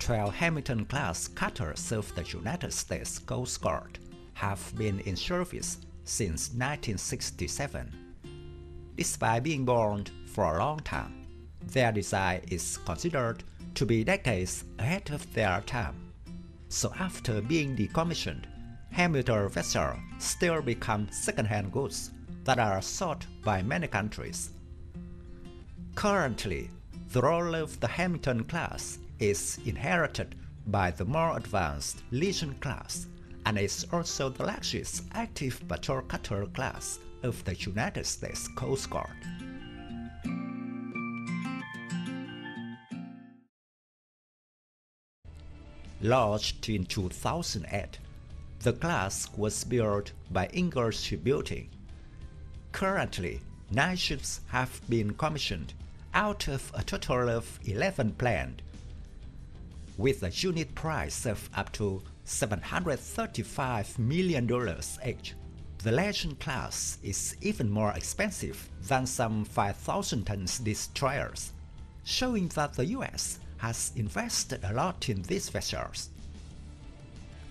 12 Hamilton-class cutters of the United States Coast Guard have been in service since 1967. Despite being born for a long time, their design is considered to be decades ahead of their time. So after being decommissioned, Hamilton vessels still become second-hand goods that are sought by many countries. Currently, the role of the Hamilton class is inherited by the more advanced Legion class and is also the largest active patrol cutter class of the United States Coast Guard. Launched in 2008, the class was built by Ingalls Shipbuilding. Currently, 9 ships have been commissioned out of a total of 11 planned, with a unit price of up to $735 million each. The Legion class is even more expensive than some 5,000-ton destroyers, showing that the US has invested a lot in these vessels.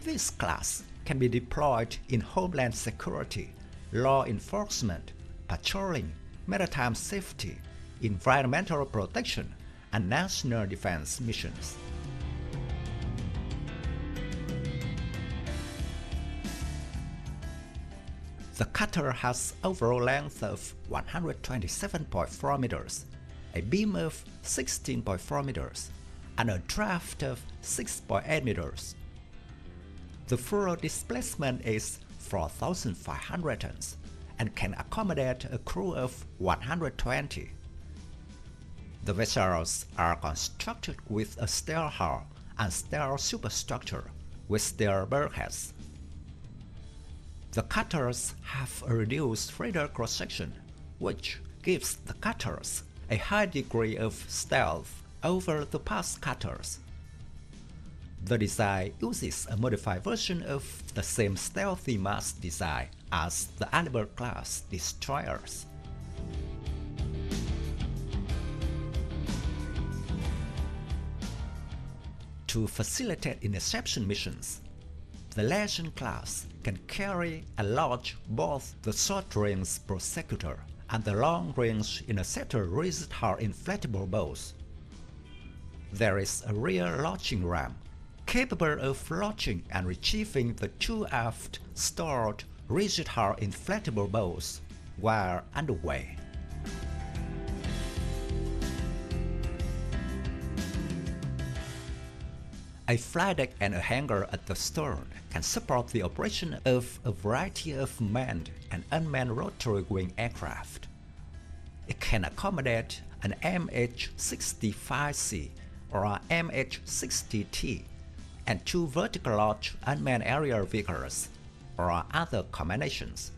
This class can be deployed in homeland security, law enforcement, patrolling, maritime safety, environmental protection, and national defense missions. The cutter has overall length of 127.4 meters, a beam of 16.4 meters, and a draft of 6.8 meters. The full displacement is 4,500 tons and can accommodate a crew of 120. The vessels are constructed with a steel hull and steel superstructure with steel bulkheads. The cutters have a reduced radar cross-section, which gives the cutters a high degree of stealth over the past cutters. The design uses a modified version of the same stealthy mast design as the Alabama-class destroyers. To facilitate interception missions, the Legion class can carry and launch both the short-range prosecutor and the long-range interceptor rigid hull inflatable boats. There is a rear launching ramp capable of launching and retrieving the 2 aft stored rigid hull inflatable boats while underway. A flight deck and a hangar at the stern can support the operation of a variety of manned and unmanned rotary wing aircraft. It can accommodate an MH-65C or a MH-60T and 2 vertical launch unmanned aerial vehicles or other combinations.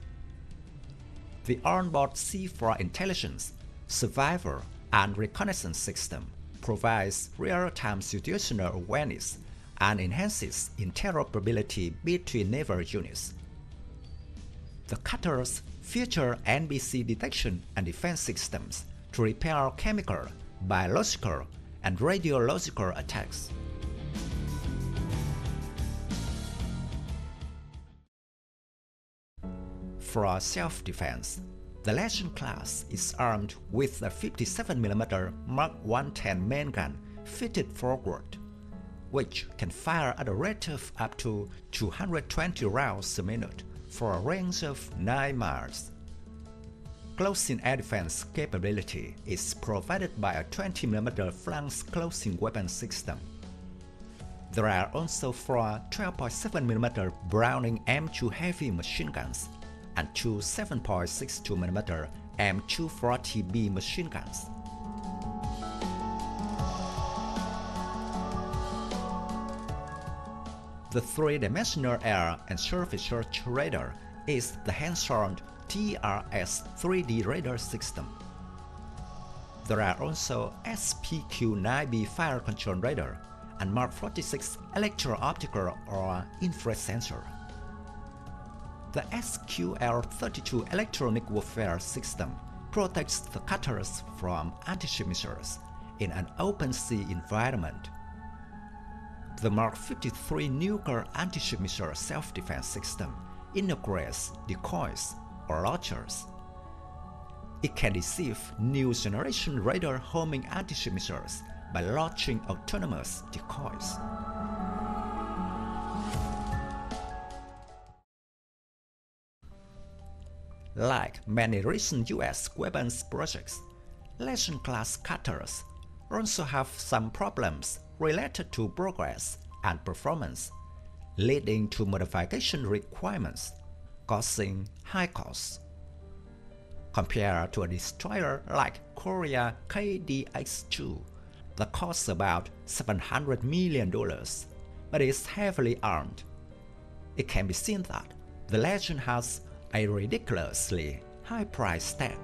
The onboard C4 intelligence, survival, and reconnaissance system provides real-time situational awareness and enhances interoperability between naval units. The cutters feature NBC detection and defense systems to repel chemical, biological, and radiological attacks. For self-defense, the Legion class is armed with a 57mm Mark 110 main gun fitted forward, which can fire at a rate of up to 220 rounds a minute for a range of 9 miles. Close-in air defense capability is provided by a 20mm flanks closing weapon system. There are also 4 12.7mm Browning M2 heavy machine guns and 2 7.62mm M240B machine guns. The 3-dimensional air and surface search radar is the hands-on TRS 3D radar system. There are also SPQ-9B fire control radar and Mark 46 electro-optical or infrared sensor. The SQL-32 electronic warfare system protects the cutters from anti-ship missiles in an open sea environment. The Mark 53 nuclear anti-ship missile self-defense system integrates decoys or launchers. It can deceive new generation radar homing anti-ship missiles by launching autonomous decoys. Like many recent U.S. weapons projects, Legend-class cutters also have some problems related to progress and performance, leading to modification requirements, causing high costs. Compared to a destroyer like Korea KDX-2, the cost is about $700 million, but is heavily armed. It can be seen that the Legend has a ridiculously high price tag.